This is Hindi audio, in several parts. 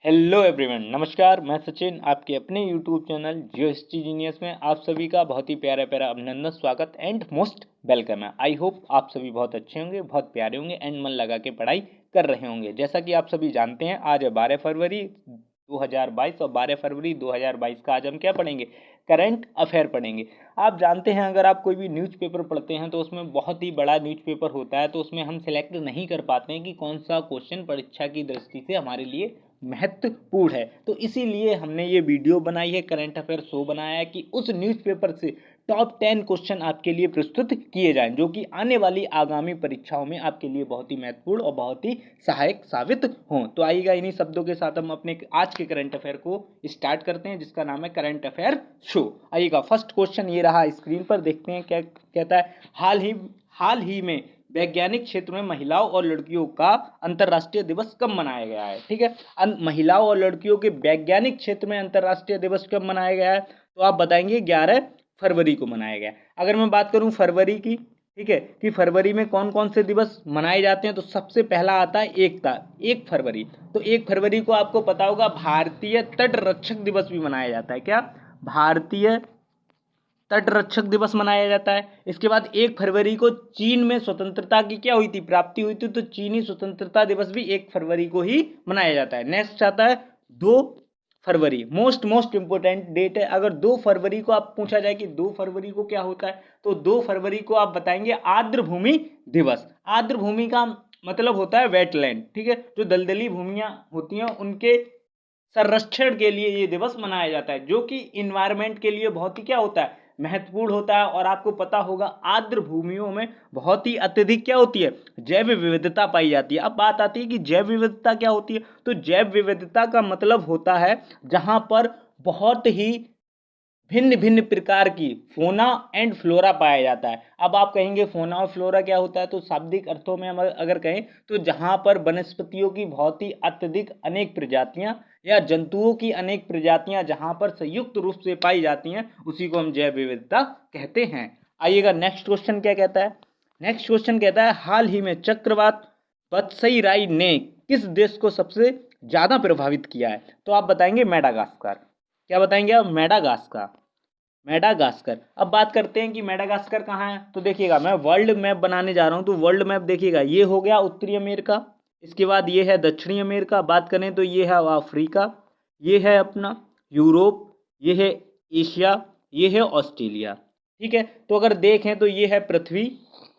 हेलो एवरीवन, नमस्कार। मैं सचिन, आपके अपने यूट्यूब चैनल जीएसटी जीनियस में आप सभी का बहुत ही प्यारा प्यारा अभिनंदन, स्वागत एंड मोस्ट वेलकम है। आई होप आप सभी बहुत अच्छे होंगे, बहुत प्यारे होंगे एंड मन लगा के पढ़ाई कर रहे होंगे। जैसा कि आप सभी जानते हैं, आज है 12 फरवरी 2022 और 12 फरवरी 2022 का आज हम क्या पढ़ेंगे? करंट अफेयर पढ़ेंगे। आप जानते हैं, अगर आप कोई भी न्यूज़पेपर पढ़ते हैं तो उसमें बहुत ही बड़ा न्यूज़पेपर होता है, तो उसमें हम सिलेक्ट नहीं कर पाते हैं कि कौन सा क्वेश्चन परीक्षा की दृष्टि से हमारे लिए महत्वपूर्ण है। तो इसीलिए हमने ये वीडियो बनाई है, करंट अफेयर शो बनाया है कि उस न्यूज़पेपर से टॉप 10 क्वेश्चन आपके लिए प्रस्तुत किए जाएं, जो कि आने वाली आगामी परीक्षाओं में आपके लिए बहुत ही महत्वपूर्ण और बहुत ही सहायक साबित हों। तो आइएगा, इन्हीं शब्दों के साथ हम अपने आज के करंट अफेयर को स्टार्ट करते हैं, जिसका नाम है करंट अफेयर शो। आइएगा, फर्स्ट क्वेश्चन ये रहा, स्क्रीन पर देखते हैं क्या कहता है। हाल ही में वैज्ञानिक क्षेत्र में महिलाओं और लड़कियों का अंतर्राष्ट्रीय दिवस कब मनाया गया है? ठीक है, महिलाओं और लड़कियों के वैज्ञानिक क्षेत्र में अंतर्राष्ट्रीय दिवस कब मनाया गया है? तो आप बताएंगे 11 फरवरी को मनाया गया। अगर मैं बात करूं फरवरी की, ठीक है, कि फरवरी में कौन कौन से दिवस मनाए जाते हैं, तो सबसे पहला आता है 1 फरवरी। तो 1 फरवरी को आपको पता होगा भारतीय तट रक्षक दिवस भी मनाया जाता है। क्या? भारतीय तट रक्षक दिवस मनाया जाता है। इसके बाद 1 फरवरी को चीन में स्वतंत्रता की क्या हुई थी? प्राप्ति हुई थी। तो चीनी स्वतंत्रता दिवस भी 1 फरवरी को ही मनाया जाता है। नेक्स्ट आता है 2 फरवरी, मोस्ट इंपोर्टेंट डेट है। अगर 2 फरवरी को आप पूछा जाए कि 2 फरवरी को क्या होता है, तो 2 फरवरी को आप बताएंगे आर्द्र भूमि दिवस। आर्द्र भूमि का मतलब होता है वेटलैंड, ठीक है, जो दलदली भूमियां होती हैं उनके संरक्षण के लिए ये दिवस मनाया जाता है, जो कि इन्वायरमेंट के लिए बहुत ही क्या होता है? महत्वपूर्ण होता है। और आपको पता होगा आर्द्र भूमियों में बहुत ही अत्यधिक क्या होती है? जैव विविधता पाई जाती है। अब बात आती है कि जैव विविधता क्या होती है। तो जैव विविधता का मतलब होता है जहां पर बहुत ही भिन्न भिन्न प्रकार की फोना एंड फ्लोरा पाया जाता है। अब आप कहेंगे फोना और फ्लोरा क्या होता है? तो शाब्दिक अर्थों में हम अगर कहें तो जहां पर वनस्पतियों की बहुत ही अत्यधिक अनेक प्रजातियां या जंतुओं की अनेक प्रजातियां जहां पर संयुक्त रूप से पाई जाती हैं, उसी को हम जैव विविधता कहते हैं। आइएगा, नेक्स्ट क्वेश्चन क्या कहता है। नेक्स्ट क्वेश्चन कहता है, हाल ही में चक्रवात बत्सई ने किस देश को सबसे ज्यादा प्रभावित किया है? तो आप बताएंगे मेडागास्कर। क्या बताएंगे आप? मेडागास्कर। अब बात करते हैं कि मेडागास्कर कहाँ है। तो देखिएगा, मैं वर्ल्ड मैप बनाने जा रहा हूँ, तो वर्ल्ड मैप देखिएगा, ये हो गया उत्तरी अमेरिका, इसके बाद ये है दक्षिणी अमेरिका, बात करें तो ये है अफ्रीका, ये है अपना यूरोप, ये है एशिया, ये है ऑस्ट्रेलिया। ठीक है, तो अगर देखें तो ये है पृथ्वी,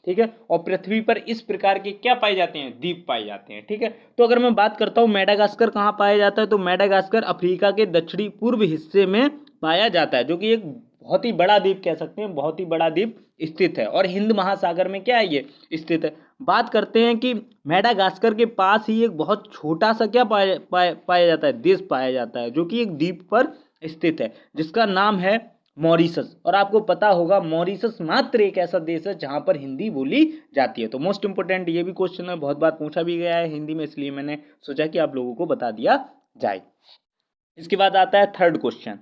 ठीक है, और पृथ्वी पर इस प्रकार के क्या पाए जाते हैं? द्वीप पाए जाते हैं। ठीक है, तो अगर मैं बात करता हूँ मेडागास्कर कहाँ पाया जाता है, तो मेडागास्कर अफ्रीका के दक्षिणी पूर्व हिस्से में पाया जाता है, जो कि एक बहुत ही बड़ा द्वीप कह सकते हैं, बहुत ही बड़ा द्वीप स्थित है और हिंद महासागर में क्या है? ये स्थित है। बात करते हैं कि मेडागास्कर के पास ही एक बहुत छोटा सा क्या पाया जाता है? देश पाया जाता है, जो कि एक द्वीप पर स्थित है, जिसका नाम है मॉरिशस। और आपको पता होगा मॉरिशस मात्र एक ऐसा देश है जहां पर हिंदी बोली जाती है। तो मोस्ट इंपोर्टेंट ये भी क्वेश्चन है, बहुत बार पूछा भी गया है हिंदी में, इसलिए मैंने सोचा कि आप लोगों को बता दिया जाए। इसके बाद आता है थर्ड क्वेश्चन।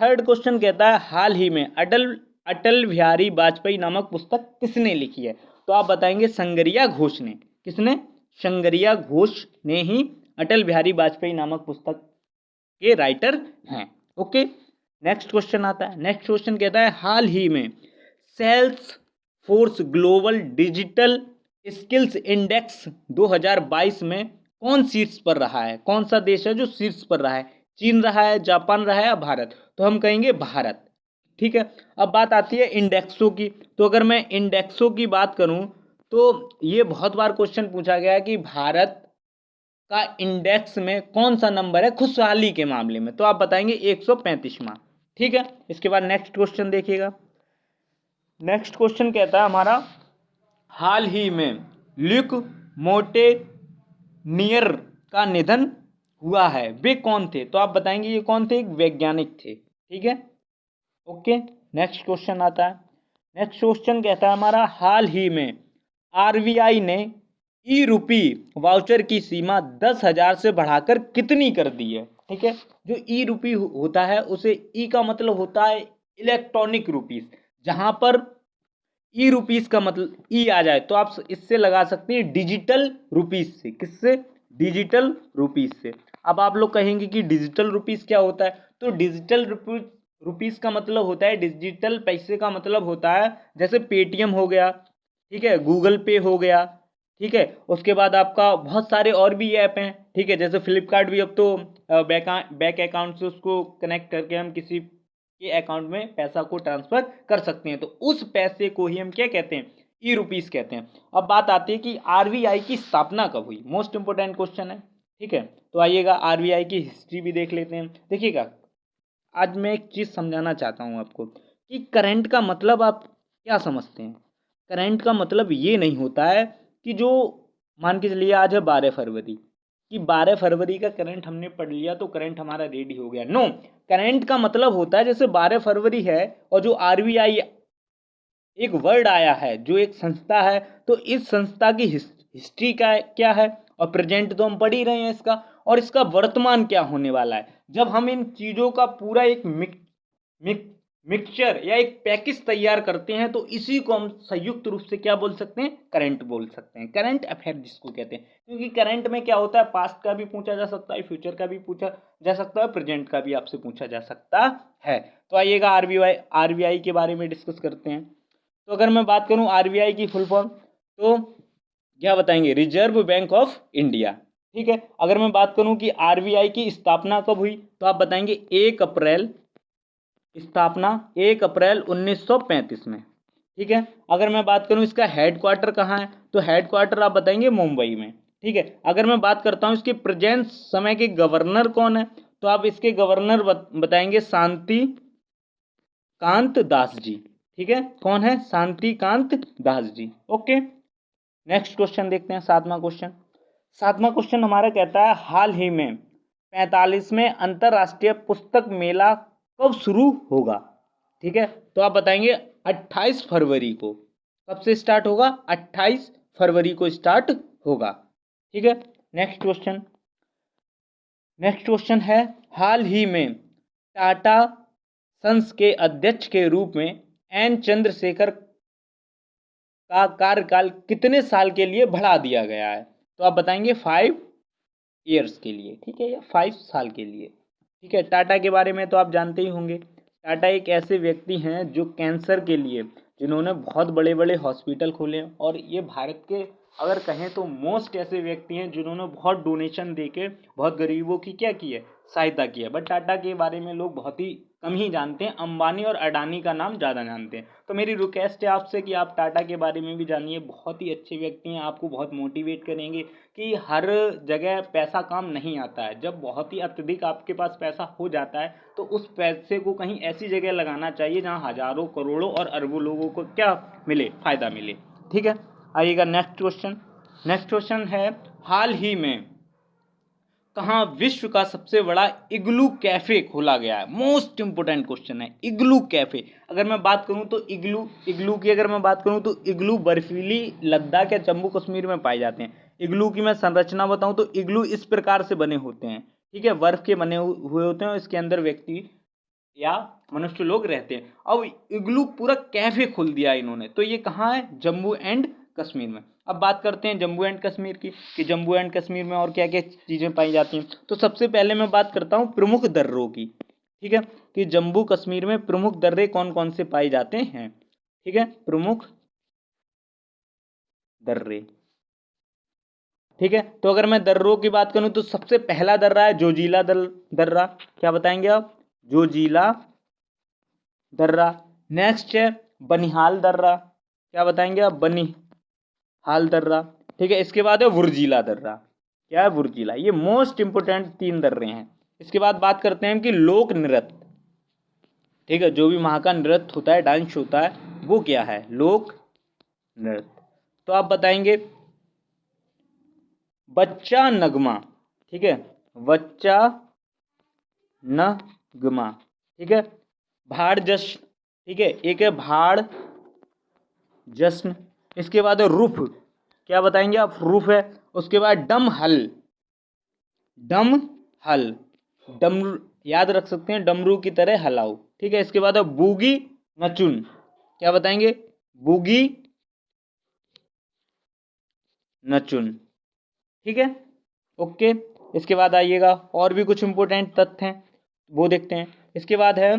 थर्ड क्वेश्चन कहता है, हाल ही में अटल बिहारी वाजपेयी नामक पुस्तक किसने लिखी है? तो आप बताएंगे संगरिया घोष ने। किसने? संगरिया घोष ने ही अटल बिहारी वाजपेयी नामक पुस्तक के राइटर हैं। ओके, नेक्स्ट क्वेश्चन आता है। नेक्स्ट क्वेश्चन कहता है, हाल ही में Salesforce global digital skills index 2022 में कौन शीर्ष पर रहा है? कौन सा देश है जो शीर्ष पर रहा है? चीन रहा है, जापान रहा है या भारत? तो हम कहेंगे भारत। ठीक है, अब बात आती है इंडेक्सों की। तो अगर मैं इंडेक्सों की बात करूं तो ये बहुत बार क्वेश्चन पूछा गया है कि भारत का इंडेक्स में कौन सा नंबर है खुशहाली के मामले में? तो आप बताएंगे 135वां। ठीक है, इसके बाद नेक्स्ट क्वेश्चन देखिएगा। नेक्स्ट क्वेश्चन कहता है हमारा, हाल ही में ल्यूक मोंटेनियर का निधन हुआ है, वे कौन थे? तो आप बताएंगे ये कौन थे? एक वैज्ञानिक थे। ठीक है, ओके, नेक्स्ट क्वेश्चन आता है। नेक्स्ट क्वेश्चन कहता है हमारा, हाल ही में आरबीआई ने ई रूपी वाउचर की सीमा 10,000 से बढ़ाकर कितनी कर दी है? ठीक है, जो ई रूपी होता है उसे ई का मतलब होता है इलेक्ट्रॉनिक रुपीस। जहां पर ई रुपीस का मतलब ई आ जाए तो आप इससे लगा सकते हैं डिजिटल रुपीस से। किससे? डिजिटल रुपीस से। अब आप लोग कहेंगे कि डिजिटल रुपीस क्या होता है, तो डिजिटल रुपीस का मतलब होता है, डिजिटल पैसे का मतलब होता है जैसे पेटीएम हो गया, ठीक है, गूगल पे हो गया, ठीक है, उसके बाद आपका बहुत सारे और भी ऐप हैं, ठीक है, जैसे फ्लिपकार्ट भी अब तो बैंक अकाउंट से उसको कनेक्ट करके हम किसी के अकाउंट में पैसा को ट्रांसफर कर सकते हैं, तो उस पैसे को ही हम क्या कहते हैं, ई रुपीस कहते हैं। अब बात आती है कि आरबीआई की स्थापना कब हुई, मोस्ट इंपोर्टेंट क्वेश्चन है, ठीक है। तो आइएगा आरबीआई की हिस्ट्री भी देख लेते हैं। देखिएगा, आज मैं एक चीज़ समझाना चाहता हूँ आपको कि करंट का मतलब आप क्या समझते हैं। करंट का मतलब ये नहीं होता है कि जो, मान के चलिए आज है 12 फरवरी, कि 12 फरवरी का करंट हमने पढ़ लिया तो करंट हमारा रेडी हो गया। नो, करंट का मतलब होता है जैसे 12 फरवरी है और जो आरबीआई एक वर्ड आया है, जो एक संस्था है, तो इस संस्था की हिस्ट्री का क्या है, और प्रेजेंट तो हम पढ़ ही रहे हैं इसका, और इसका वर्तमान क्या होने वाला है। जब हम इन चीज़ों का पूरा एक मिक्सचर या एक पैकेज तैयार करते हैं तो इसी को हम संयुक्त रूप से क्या बोल सकते हैं, करंट बोल सकते हैं, करंट अफेयर जिसको कहते हैं। क्योंकि करंट में क्या होता है, पास्ट का भी पूछा जा सकता है, फ्यूचर का भी पूछा जा सकता है, प्रेजेंट का भी आपसे पूछा जा सकता है। तो आइएगा आरबीआई के बारे में डिस्कस करते हैं। तो अगर मैं बात करूं आरबीआई की फुल फॉर्म, तो क्या बताएंगे, रिजर्व बैंक ऑफ इंडिया, ठीक है। अगर मैं बात करूं कि आरबीआई की स्थापना कब हुई, तो आप बताएंगे 1 अप्रैल, स्थापना 1 अप्रैल 1935 में, ठीक है। अगर मैं बात करूं इसका हेडक्वार्टर कहाँ है, तो हेडक्वार्टर आप बताएंगे मुंबई में, ठीक है। अगर मैं बात करता हूं इसके प्रेजेंट समय के गवर्नर कौन है, तो आप इसके गवर्नर बताएंगे शांति कांत दास जी, ठीक है। कौन है, शांति Kant Das ji, okay. Next question देखते हैं, 7वां क्वेश्चन। 7वां क्वेश्चन हमारा कहता है हाल ही में 45वें अंतरराष्ट्रीय पुस्तक मेला कब शुरू होगा, ठीक है। तो आप बताएंगे 28 फरवरी को। कब से स्टार्ट होगा, 28 फरवरी को स्टार्ट होगा, ठीक है। नेक्स्ट क्वेश्चन है हाल ही में टाटा सन्स के अध्यक्ष के रूप में एन चंद्रशेखर का कार्यकाल कितने साल के लिए बढ़ा दिया गया है, तो आप बताएंगे 5 ईयर्स के लिए, ठीक है, या 5 साल के लिए, ठीक है। टाटा के बारे में तो आप जानते ही होंगे। टाटा एक ऐसे व्यक्ति हैं जो कैंसर के लिए, जिन्होंने बहुत बड़े बड़े हॉस्पिटल खोले हैं, और ये भारत के अगर कहें तो मोस्ट ऐसे व्यक्ति हैं जिन्होंने बहुत डोनेशन देके बहुत गरीबों की क्या की है, सहायता की है। बट टाटा के बारे में लोग बहुत ही कम ही जानते हैं, अंबानी और अडानी का नाम ज़्यादा जानते हैं। तो मेरी रिक्वेस्ट है आपसे कि आप टाटा के बारे में भी जानिए, बहुत ही अच्छे व्यक्ति हैं, आपको बहुत मोटिवेट करेंगे कि हर जगह पैसा काम नहीं आता है। जब बहुत ही अत्यधिक आपके पास पैसा हो जाता है तो उस पैसे को कहीं ऐसी जगह लगाना चाहिए जहां हजारों करोड़ों और अरबों लोगों को क्या मिले, फायदा मिले, ठीक है। आइएगा नेक्स्ट क्वेश्चन है हाल ही में कहाँ विश्व का सबसे बड़ा इग्लू कैफे खोला गया है। मोस्ट इंपोर्टेंट क्वेश्चन है, इग्लू कैफे। अगर मैं बात करूं तो इग्लू की अगर मैं बात करूं तो इग्लू बर्फीली लद्दाख या जम्मू कश्मीर में पाए जाते हैं। इग्लू की मैं संरचना बताऊं तो इग्लू इस प्रकार से बने होते हैं, ठीक है, बर्फ के बने हुए होते हैं, इसके अंदर व्यक्ति या मनुष्य लोग रहते हैं। अब इग्लू पूरा कैफे खोल दिया इन्होंने, तो ये कहाँ है, जम्मू एंड कश्मीर में। अब बात करते हैं जम्मू एंड कश्मीर की, कि जम्मू एंड कश्मीर में और क्या क्या चीज़ें पाई जाती हैं। तो सबसे पहले मैं बात करता हूँ प्रमुख दर्रों की, ठीक है, कि जम्मू कश्मीर में प्रमुख दर्रे कौन कौन से पाए जाते हैं, ठीक है, प्रमुख दर्रे, ठीक है। तो अगर मैं दर्रों की बात करूं तो सबसे पहला दर्रा है जोजिला दर्रा, क्या बताएंगे आप, जोजिला दर्रा। नेक्स्ट है बनिहाल दर्रा, क्या बताएंगे आप, बनिहाल दर्रा, ठीक है। इसके बाद है वुर्जिला दर्रा, क्या है, वुर्जिला। ये मोस्ट इंपोर्टेंट 3 दर्रे हैं। इसके बाद बात करते हैं कि लोक नृत्य, ठीक है, जो भी वहाँ का नृत्य होता है, डांस होता है, वो क्या है, लोक नृत्य। तो आप बताएंगे बच्चा नगमा, ठीक है, बच्चा नगमा, ठीक है। भाड़ जश्न, ठीक है, एक है भाड़ जश्न। इसके बाद है रूफ, क्या बताएंगे आप, रूफ है। उसके बाद डम हल, डमरू याद रख सकते हैं, डमरू की तरह हलाओ, ठीक है। इसके बाद है बूगी नचुन, क्या बताएंगे, बूगी नचुन, ठीक है, ओके। इसके बाद आइएगा और भी कुछ इंपॉर्टेंट तथ्य हैं वो देखते हैं। इसके बाद है,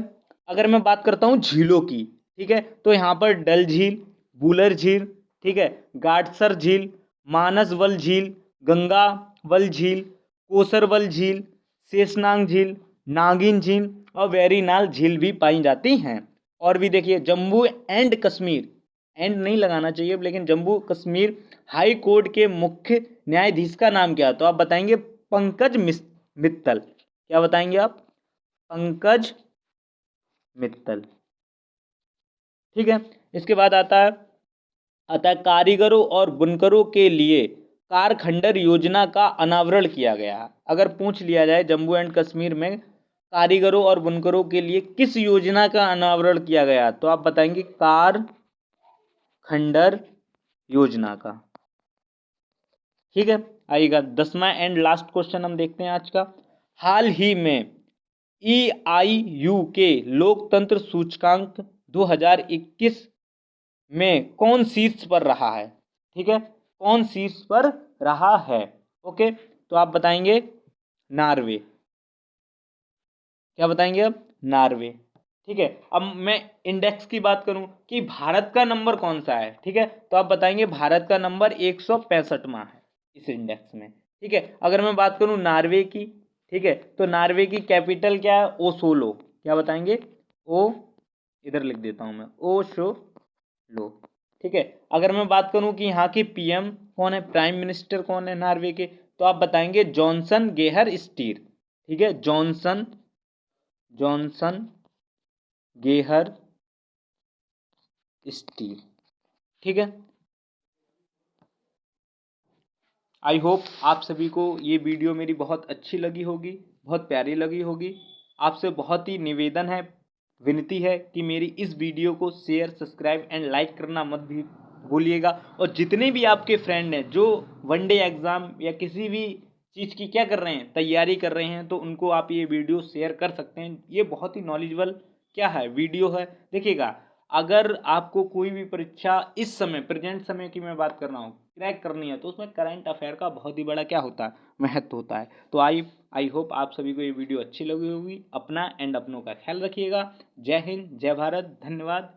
अगर मैं बात करता हूँ झीलों की, ठीक है, तो यहाँ पर डल झील, बुलर झील, ठीक है, गाडसर झील, मानसवल झील, गंगावल झील, कोसरवल झील, शेषनाग झील, नागिन झील और वेरीनाग झील भी पाई जाती हैं। और भी देखिए, जम्मू एंड कश्मीर, एंड नहीं लगाना चाहिए, लेकिन जम्मू कश्मीर हाई कोर्ट के मुख्य न्यायाधीश का नाम क्या है? तो आप बताएंगे पंकज मित्तल। क्या बताएंगे आप? पंकज मित्तल, ठीक है। इसके बाद आता है कारीगरों और बुनकरों के लिए कारखंडर योजना का अनावरण किया गया। अगर पूछ लिया जाए जम्मू एंड कश्मीर में कारीगरों और बुनकरों के लिए किस योजना का अनावरण किया गया, तो आप बताएंगे कारखंडर योजना का, ठीक है। आइएगा 10वां एंड लास्ट क्वेश्चन हम देखते हैं आज का। हाल ही में EIU के लोकतंत्र सूचकांक 2021 में कौन शीर्ष पर रहा है? ठीक है, कौन शीर्ष पर रहा है? ओके, तो आप बताएंगे नॉर्वे। क्या बताएंगे अब? नॉर्वे, ठीक है। अब मैं इंडेक्स की बात करूं कि भारत का नंबर कौन सा है, ठीक है, तो आप बताएंगे भारत का नंबर 165वां है इस इंडेक्स में, ठीक है। अगर मैं बात करूं नॉर्वे की, ठीक है, तो नॉर्वे की कैपिटल क्या है? ओसोलो। क्या बताएंगे? ओ, इधर लिख देता हूं मैं, ओसोलो, ठीक है। अगर मैं बात करूं कि यहाँ की PM कौन है, प्राइम मिनिस्टर कौन है नॉर्वे के, तो आप बताएंगे जॉनसन गेहर स्टीर, ठीक है, जॉनसन गेहर स्टीर, ठीक है। आई होप आप सभी को ये वीडियो मेरी बहुत अच्छी लगी होगी, बहुत प्यारी लगी होगी। आपसे बहुत ही निवेदन है, विनती है कि मेरी इस वीडियो को शेयर, सब्सक्राइब एंड लाइक करना मत भी भूलिएगा। और जितने भी आपके फ्रेंड हैं जो वनडे एग्ज़ाम या किसी भी चीज़ की क्या कर रहे हैं, तैयारी कर रहे हैं, तो उनको आप ये वीडियो शेयर कर सकते हैं। ये बहुत ही नॉलेजेबल क्या है, वीडियो है। देखिएगा, अगर आपको कोई भी परीक्षा इस समय, प्रेजेंट समय की मैं बात कर रहा हूँ, क्रैक करनी है, तो उसमें करंट अफेयर का बहुत ही बड़ा क्या होता है, महत्व होता है। तो आई होप आप सभी को ये वीडियो अच्छी लगी होगी। अपना एंड अपनों का ख्याल रखिएगा। जय हिंद, जय भारत, धन्यवाद।